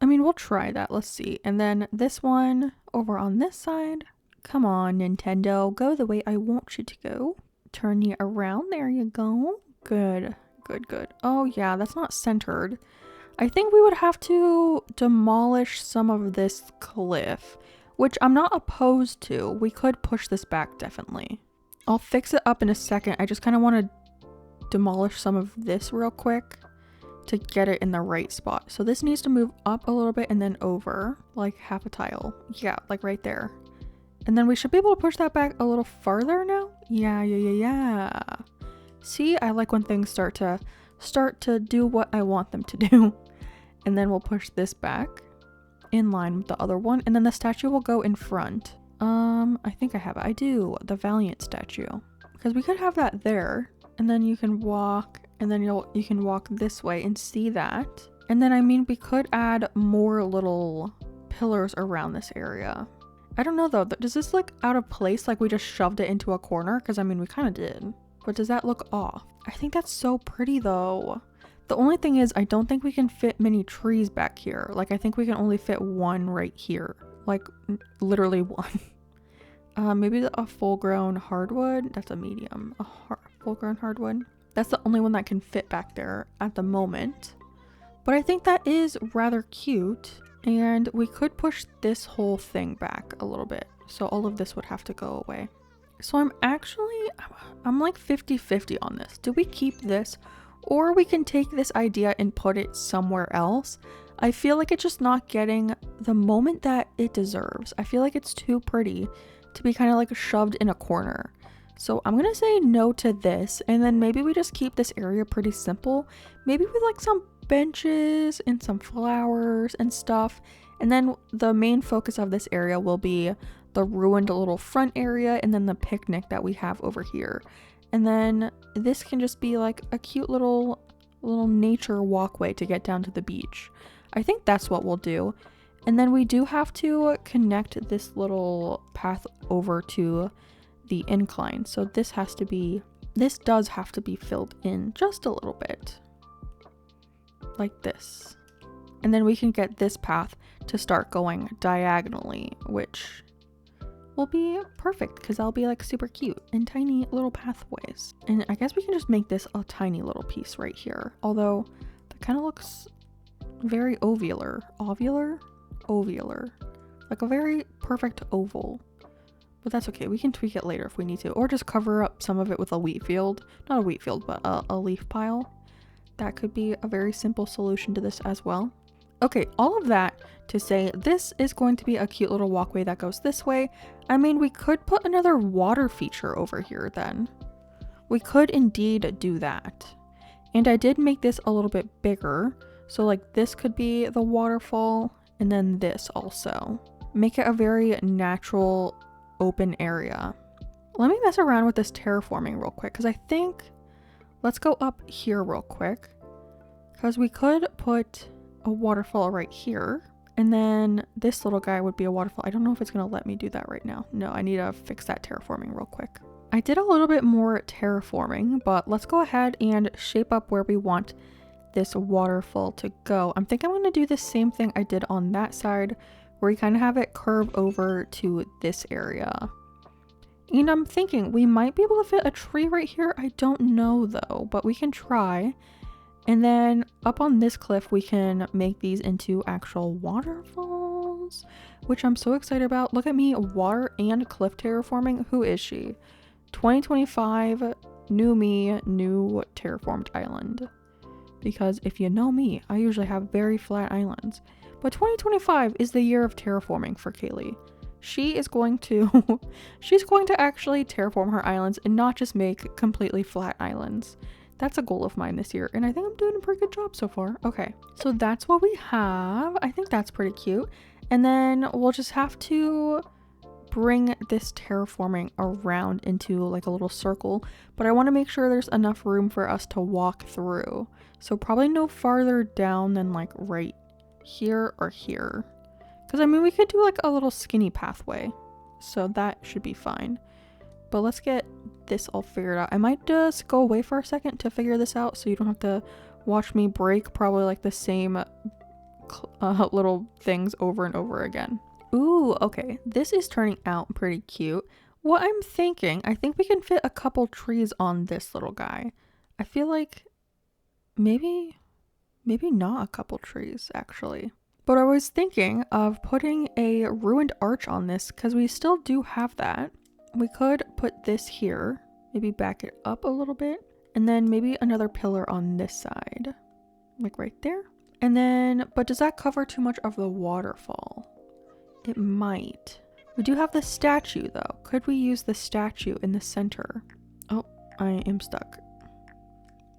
Speaker 1: I mean, we'll try that. Let's see. And then this one over on this side. Come on, Nintendo, go the way I want you to go. Turn you around. There you go. Good, good, good. Oh yeah, that's not centered. I think we would have to demolish some of this cliff, which I'm not opposed to. We could push this back, definitely. I'll fix it up in a second. I just kind of want to demolish some of this real quick to get it in the right spot. So this needs to move up a little bit and then over like half a tile. Yeah, like right there. And then we should be able to push that back a little farther now. Yeah. See, I like when things start to do what I want them to do. And then we'll push this back in line with the other one. And then the statue will go in front. I think I have it. I do. The Valiant statue. Because we could have that there. And then you can walk, and then you can walk this way and see that. And then, I mean, we could add more little pillars around this area. I don't know though, does this look out of place, like we just shoved it into a corner? Because I mean, we kind of did. But does that look off? I think that's so pretty though. The only thing is, I don't think we can fit many trees back here. Like, I think we can only fit one right here. Like, literally one. Maybe a full-grown hardwood. That's a medium. A full-grown hardwood. That's the only one that can fit back there at the moment. But I think that is rather cute. And we could push this whole thing back a little bit. So all of this would have to go away. So I'm like 50-50 on this. Do we keep this? Or we can take this idea and put it somewhere else. I feel like it's just not getting the moment that it deserves. I feel like it's too pretty to be kind of like shoved in a corner. So I'm gonna say no to this, and then maybe we just keep this area pretty simple. Maybe with like some benches and some flowers and stuff. And then the main focus of this area will be the ruined little front area, and then the picnic that we have over here. And then this can just be like a cute little nature walkway to get down to the beach. I think that's what we'll do. And then we do have to connect this little path over to the incline. So this does have to be filled in just a little bit. Like this. And then we can get this path to start going diagonally, which will be perfect because that'll be like super cute and tiny little pathways. And I guess we can just make this a tiny little piece right here. Although that kind of looks very ovular. Like a very perfect oval. But that's okay. We can tweak it later if we need to. Or just cover up some of it with a wheat field. Not a wheat field, but a leaf pile. That could be a very simple solution to this as well. Okay, all of that to say this is going to be a cute little walkway that goes this way. I mean, we could put another water feature over here then. We could indeed do that. And I did make this a little bit bigger. So like this could be the waterfall, and then this also. Make it a very natural open area. Let me mess around with this terraforming real quick, because I think, let's go up here real quick, because we could put a waterfall right here, and then this little guy would be a waterfall. I don't know if it's going to let me do that right now. No, I need to fix that terraforming real quick. I did a little bit more terraforming, but let's go ahead and shape up where we want this waterfall to go. I'm thinking I'm going to do the same thing I did on that side, where you kind of have it curve over to this area. And I'm thinking we might be able to fit a tree right here. I don't know though, but we can try. And then up on this cliff, we can make these into actual waterfalls, which I'm so excited about. Look at me, water and cliff terraforming. Who is she? 2025 new me, new terraformed island. Because if you know me, I usually have very flat islands. But 2025 is the year of terraforming for Kaylee. She is going to she's going to actually terraform her islands and not just make completely flat islands. That's a goal of mine this year, and I think I'm doing a pretty good job so far. Okay, so that's what we have. I think that's pretty cute. And then we'll just have to bring this terraforming around into like a little circle, but I want to make sure there's enough room for us to walk through. So probably no farther down than like right here or here. Because I mean, we could do like a little skinny pathway, so that should be fine. But let's get this all figured out. I might just go away for a second to figure this out so you don't have to watch me break probably like the same little things over and over again. Ooh, okay. This is turning out pretty cute. What I'm thinking, I think we can fit a couple trees on this little guy. I feel like maybe not a couple trees actually. But I was thinking of putting a ruined arch on this because we still do have that. We could put this here, maybe back it up a little bit, and then maybe another pillar on this side, like right there. And then, but does that cover too much of the waterfall? It might. We do have the statue though. Could we use the statue in the center? Oh, I am stuck.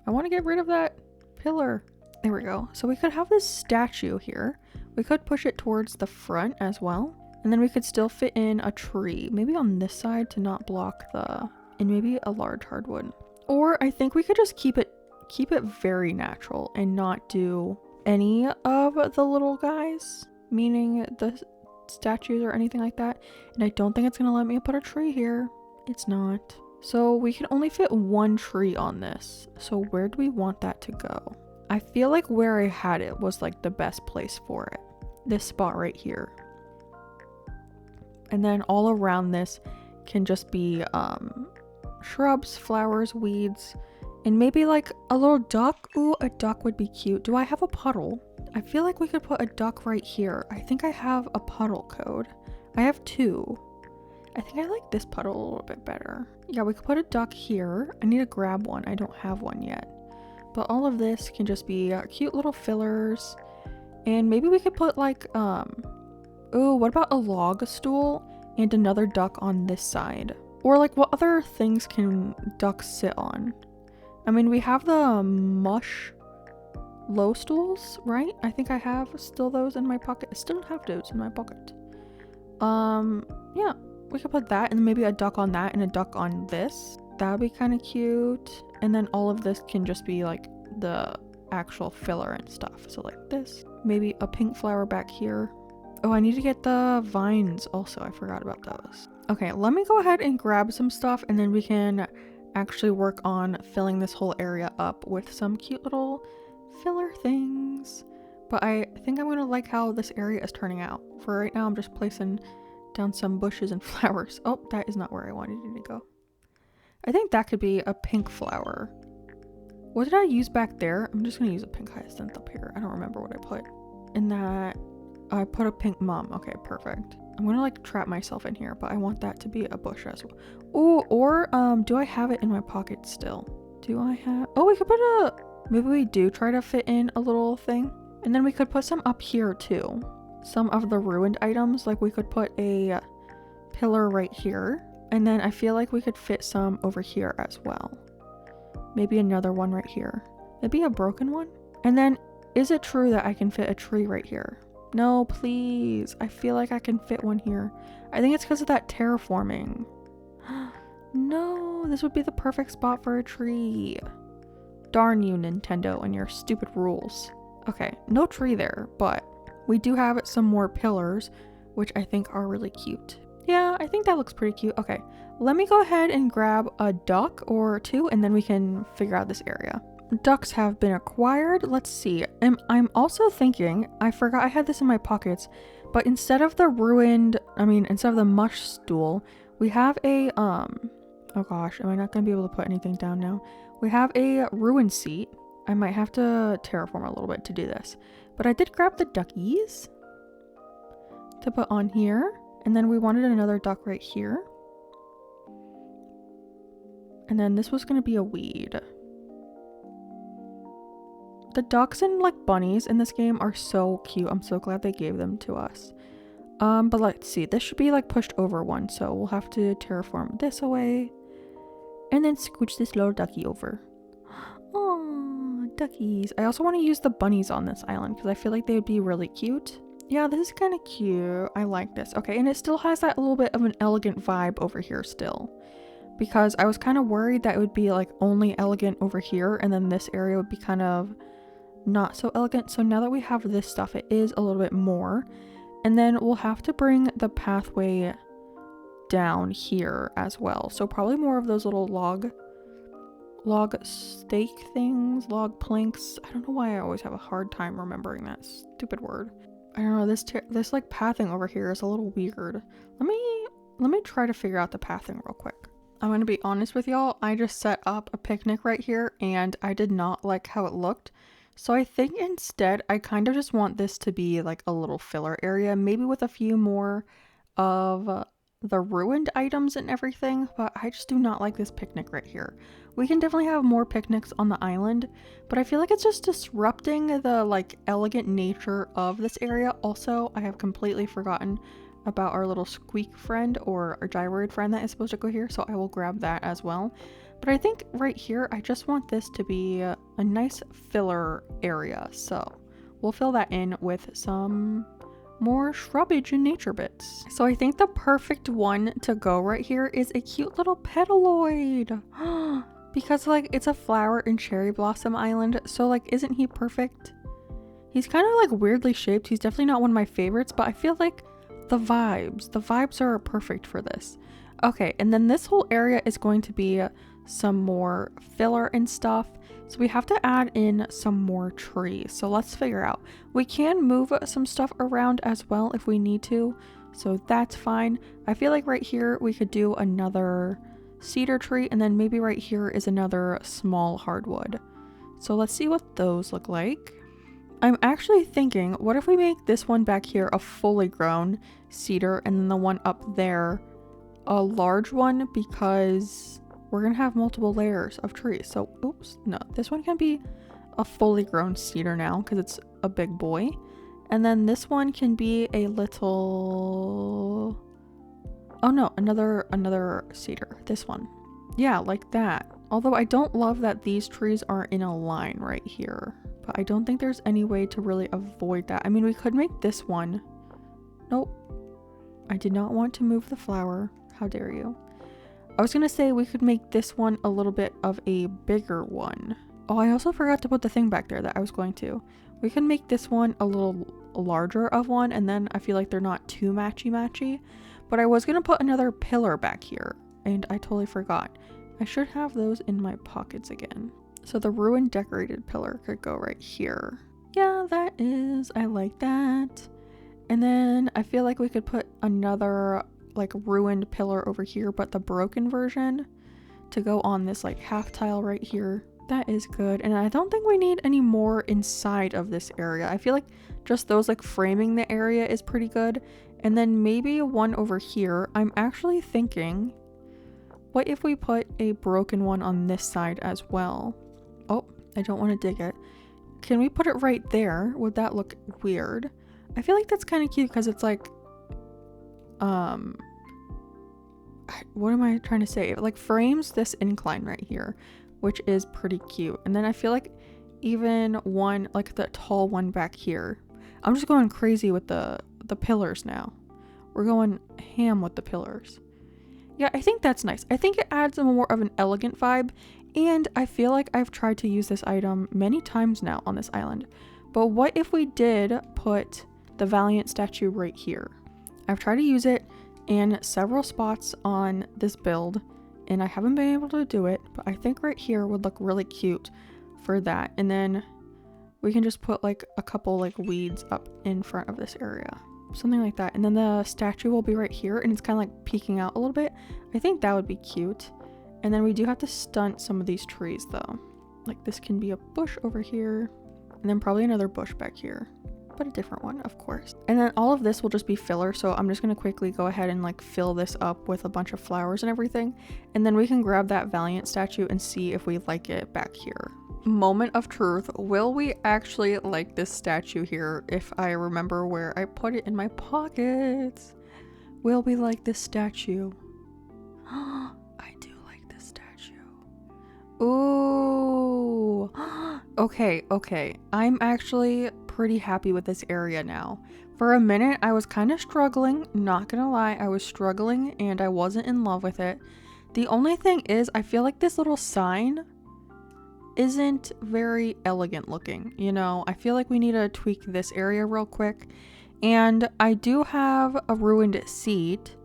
Speaker 1: I want to get rid of that pillar. There we go. So we could have this statue here. We could push it towards the front as well. And then we could still fit in a tree, maybe on this side to not block and maybe a large hardwood. Or I think we could just keep it very natural and not do any of the little guys, meaning the statues or anything like that. And I don't think it's gonna let me put a tree here. It's not. So we can only fit one tree on this. So where do we want that to go? I feel like where I had it was like the best place for it. This spot right here. And then all around this can just be shrubs, flowers, weeds, and maybe like a little duck. Ooh, a duck would be cute. Do I have a puddle? I feel like we could put a duck right here. I think I have a puddle code. I have 2. I think I like this puddle a little bit better. Yeah, we could put a duck here. I need to grab one. I don't have one yet. But all of this can just be cute little fillers. And maybe we could put like, oh, what about a log stool and another duck on this side? Or like what other things can ducks sit on? I mean, we have the mush low stools, right? I think I have still those in my pocket. I still have those in my pocket. Yeah, we could put that and maybe a duck on that and a duck on this. That would be kind of cute. And then all of this can just be like the actual filler and stuff. So like this, maybe a pink flower back here. Oh, I need to get the vines also. I forgot about those. Okay, let me go ahead and grab some stuff and then we can actually work on filling this whole area up with some cute little filler things. But I think I'm gonna like how this area is turning out. For right now, I'm just placing down some bushes and flowers. Oh, that is not where I wanted it to go. I think that could be a pink flower. What did I use back there? I'm just gonna use a pink hyacinth up here. I don't remember what I put in that. I put a pink mum. Okay, perfect. I'm gonna like trap myself in here, but I want that to be a bush as well. Oh, or do I have it in my pocket still? Do I have? Oh, we could put a. Maybe we do try to fit in a little thing, and then we could put some up here too. Some of the ruined items, like we could put a pillar right here, and then I feel like we could fit some over here as well. Maybe another one right here. Maybe a broken one. And then, is it true that I can fit a tree right here? No, please. I feel like I can fit one here. I think it's because of that terraforming. No, this would be the perfect spot for a tree. Darn you, Nintendo, and your stupid rules. Okay, no tree there, but we do have some more pillars, which I think are really cute. Yeah, I think that looks pretty cute. Okay, let me go ahead and grab a duck or 2, and then we can figure out this area. Ducks have been acquired. Let's see. I'm also thinking, I forgot I had this in my pockets, but instead of the instead of the mush stool, we have a, oh gosh, am I not gonna be able to put anything down now? We have a ruin seat. I might have to terraform a little bit to do this, but I did grab the duckies to put on here, and then we wanted another duck right here. And then this was going to be a weed. The ducks and like bunnies in this game are so cute. I'm so glad they gave them to us. But let's see. This should be like pushed over one. So we'll have to terraform this away. And then scooch this little ducky over. Oh, duckies. I also want to use the bunnies on this island because I feel like they would be really cute. Yeah, this is kind of cute. I like this. Okay, and it still has that little bit of an elegant vibe over here still. Because I was kind of worried that it would be like only elegant over here and then this area would be kind of not so elegant. So now that we have this stuff, it is a little bit more. And then we'll have to bring the pathway down here as well. So probably more of those little log stake things, log planks. I don't know why I always have a hard time remembering that stupid word. I don't know, this like pathing over here is a little weird. Let me try to figure out the pathing real quick. I'm gonna be honest with y'all, I just set up a picnic right here and I did not like how it looked. So I think instead I kind of just want this to be like a little filler area, maybe with a few more of the ruined items and everything, but I just do not like this picnic right here. We can definitely have more picnics on the island, but I feel like it's just disrupting the like elegant nature of this area. Also, I have completely forgotten about our little squeak friend or our gyroid friend that is supposed to go here, so I will grab that as well. But I think right here, I just want this to be a nice filler area, so we'll fill that in with some more shrubbage and nature bits. So I think the perfect one to go right here is a cute little petaloid. Because like it's a flower and cherry blossom island, so like isn't he perfect? He's kind of like weirdly shaped. He's definitely not one of my favorites, but I feel like the vibes are perfect for this. Okay, and then this whole area is going to be some more filler and stuff. So we have to add in some more trees. So let's figure out. We can move some stuff around as well if we need to. So that's fine. I feel like right here we could do another cedar tree, and then maybe right here is another small hardwood. So let's see what those look like. I'm actually thinking, what if we make this one back here a fully grown cedar and then the one up there a large one, because we're gonna have multiple layers of trees. So oops, no, this one can be a fully grown cedar now because it's a big boy, and then this one can be a little, oh no, another cedar. This one, yeah, like that. Although I don't love that these trees are in a line right here, but I don't think there's any way to really avoid that. I mean, we could make this one, nope, I did not want to move the flower, how dare you. I was gonna say we could make this one a little bit of a bigger one. Oh, I also forgot to put the thing back there that I was going to. We can make this one a little larger of one, and then I feel like they're not too matchy. But I was gonna put another pillar back here, and I totally forgot. I should have those in my pockets again. So the ruined decorated pillar could go right here. Yeah, that is, I like that. And then I feel like we could put another like ruined pillar over here, but the broken version to go on this like half tile right here. That is good. And I don't think we need any more inside of this area. I feel like just those like framing the area is pretty good. And then maybe one over here. I'm actually thinking, what if we put a broken one on this side as well? Oh, I don't want to dig it. Can we put it right there? Would that look weird? I feel like that's kind of cute because it's like, what am I trying to say? It like frames this incline right here, which is pretty cute. And then I feel like even one, like the tall one back here, I'm just going crazy with the pillars now. We're going ham with the pillars. Yeah, I think that's nice. I think it adds a more of an elegant vibe, and I feel like I've tried to use this item many times now on this island. But what if we did put the Valiant statue right here? I've tried to use it in several spots on this build, and I haven't been able to do it, but I think right here would look really cute for that. And then we can just put like a couple like weeds up in front of this area, something like that. And then the statue will be right here, and it's kind of like peeking out a little bit. I think that would be cute. And then we do have to stunt some of these trees though. Like this can be a bush over here, and then probably another bush back here. but a different one, of course. And then all of this will just be filler, so I'm just going to quickly go ahead and like fill this up with a bunch of flowers and everything, and then we can grab that Valiant statue and see if we like it back here. Moment of truth. Will we actually like this statue here if I remember where I put it in my pockets? Will we like this statue? I do like this statue. Ooh. Okay. I'm actually pretty happy with this area now. For a minute, I was kind of struggling. Not gonna lie, I was struggling and I wasn't in love with it. The only thing is, I feel like this little sign isn't very elegant looking. You know, I feel like we need to tweak this area real quick. And I do have a ruined seat.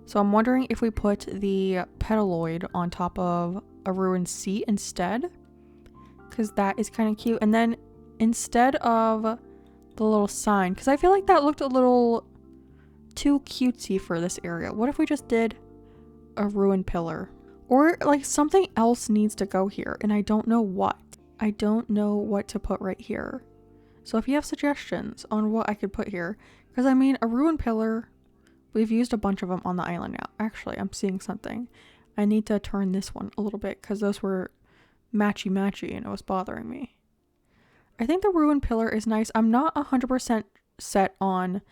Speaker 1: So I'm wondering if we put the petaloid on top of a ruined seat instead, because that is kind of cute. And then instead of the little sign, because I feel like that looked a little too cutesy for this area, what if we just did a ruined pillar? Or like something else needs to go here and I don't know what. I don't know what to put right here. So if you have suggestions on what I could put here, because I mean a ruined pillar, we've used a bunch of them on the island now. Actually, I'm seeing something. I need to turn this one a little bit because those were matchy and it was bothering me. I think the ruined pillar is nice. I'm not 100% set on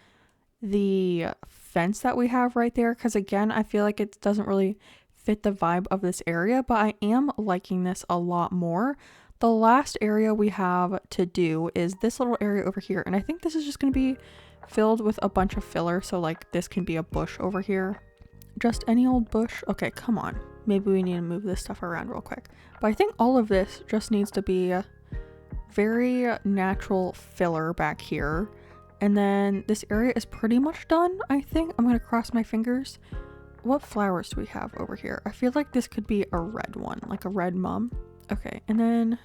Speaker 1: the fence that we have right there because again, I feel like it doesn't really fit the vibe of this area, but I am liking this a lot more. The last area we have to do is this little area over here, and I think this is just going to be filled with a bunch of filler, so like this can be a bush over here. Just any old bush. Okay, come on. Maybe we need to move this stuff around real quick. But I think all of this just needs to be very natural filler back here. And then this area is pretty much done, I think. I'm going to cross my fingers. What flowers do we have over here? I feel like this could be a red one, like a red mum. Okay, and then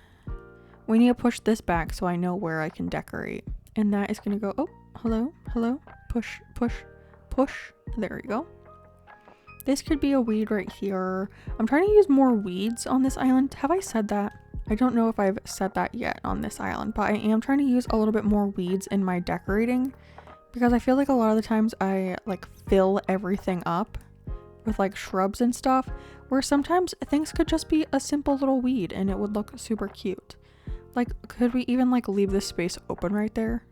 Speaker 1: we need to push this back so I know where I can decorate. And that is going to go, oh, hello, push. There we go. This could be a weed right here. I'm trying to use more weeds on this island. Have I said that? I don't know if I've said that yet on this island, but I am trying to use a little bit more weeds in my decorating because I feel like a lot of the times I like fill everything up with like shrubs and stuff, where sometimes things could just be a simple little weed and it would look super cute. Like, could we even like leave this space open right there?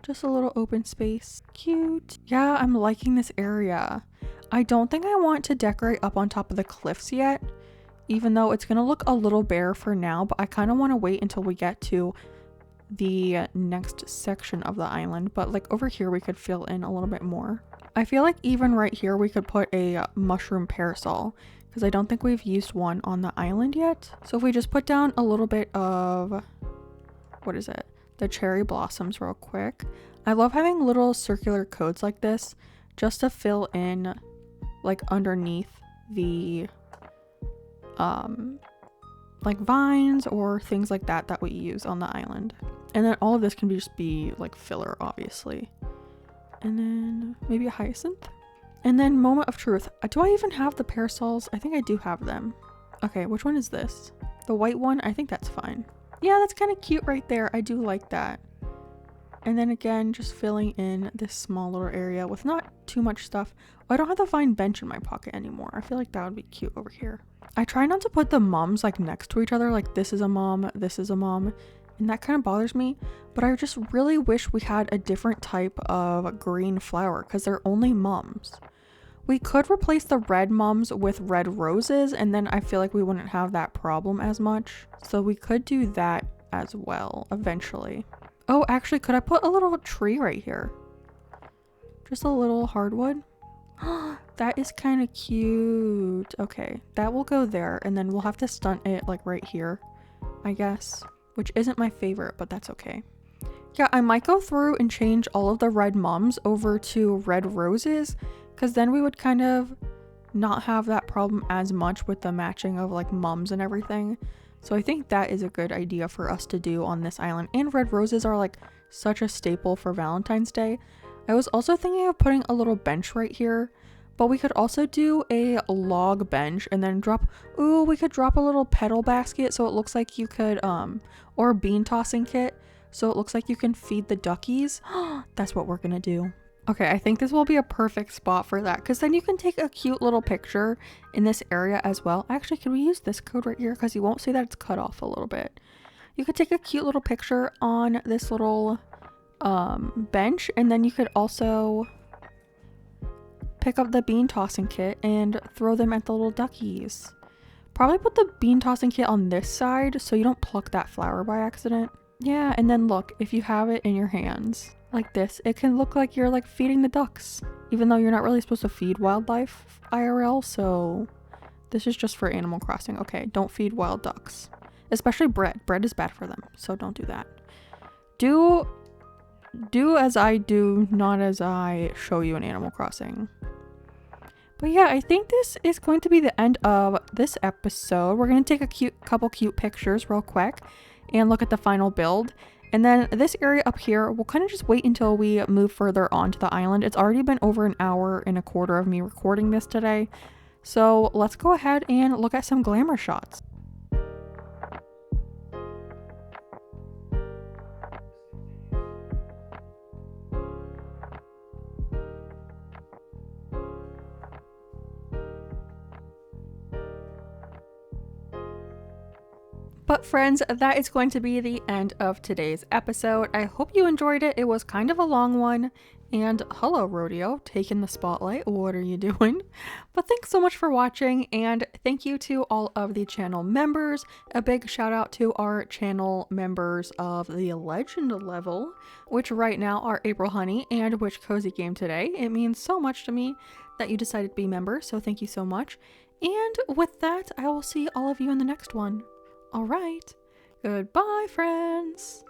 Speaker 1: Just a little open space. Cute. Yeah, I'm liking this area. I don't think I want to decorate up on top of the cliffs yet, even though it's gonna look a little bare for now, but I kind of want to wait until we get to the next section of the island. But like over here we could fill in a little bit more. I feel like even right here we could put a mushroom parasol because I don't think we've used one on the island yet. So if we just put down a little bit of, what is it? The cherry blossoms real quick. I love having little circular codes like this just to fill in like underneath the like vines or things like that that we use on the island. And then all of this can just be like filler, obviously. And then maybe a hyacinth. And then moment of truth. Do I even have the parasols? I think I do have them. Okay, which one is this? The white one? I think that's fine. Yeah, that's kind of cute right there. I do like that. And then again, just filling in this small little area with not too much stuff. Oh, I don't have the vine bench in my pocket anymore. I feel like that would be cute over here. I try not to put the mums like next to each other. Like this is a mom, this is a mom. And that kind of bothers me. But I just really wish we had a different type of green flower because they're only mums. We could replace the red mums with red roses and then I feel like we wouldn't have that problem as much. So we could do that as well eventually. Oh, actually, could I put a little tree right here? Just a little hardwood? That is kind of cute. Okay, that will go there and then we'll have to stunt it like right here, I guess. Which isn't my favorite, but that's okay. Yeah, I might go through and change all of the red mums over to red roses because then we would kind of not have that problem as much with the matching of like mums and everything. So I think that is a good idea for us to do on this island. And red roses are like such a staple for Valentine's Day. I was also thinking of putting a little bench right here, but we could also do a log bench and then drop, ooh, we could drop a little petal basket so it looks like you could, or a bean tossing kit so it looks like you can feed the duckies. That's what we're gonna do. Okay, I think this will be a perfect spot for that, because then you can take a cute little picture in this area as well. Actually, can we use this code right here, because you won't see that it's cut off a little bit. You could take a cute little picture on this little bench, and then you could also pick up the bean tossing kit and throw them at the little duckies. Probably put the bean tossing kit on this side so you don't pluck that flower by accident. Yeah, and then look, if you have it in your hands like this, it can look like you're like feeding the ducks, even though you're not really supposed to feed wildlife IRL, so this is just for Animal Crossing. Okay, don't feed wild ducks, especially bread. Bread is bad for them, so don't do that. Do as I do, not as I show you in Animal Crossing. But yeah, I think this is going to be the end of this episode. We're going to take a couple cute pictures real quick and look at the final build. And then this area up here, we'll kind of just wait until we move further onto the island. It's already been over an hour and a quarter of me recording this today. So let's go ahead and look at some glamour shots. But friends, that is going to be the end of today's episode. I hope you enjoyed it. It was kind of a long one. And hello, Rodeo, taking the spotlight. What are you doing? But thanks so much for watching, and thank you to all of the channel members. A big shout out to our channel members of the legend level, which right now are April Honey and Which Cozy Game Today. It means so much to me that you decided to be members, so thank you so much. And with that, I will see all of you in the next one. All right. Goodbye, friends.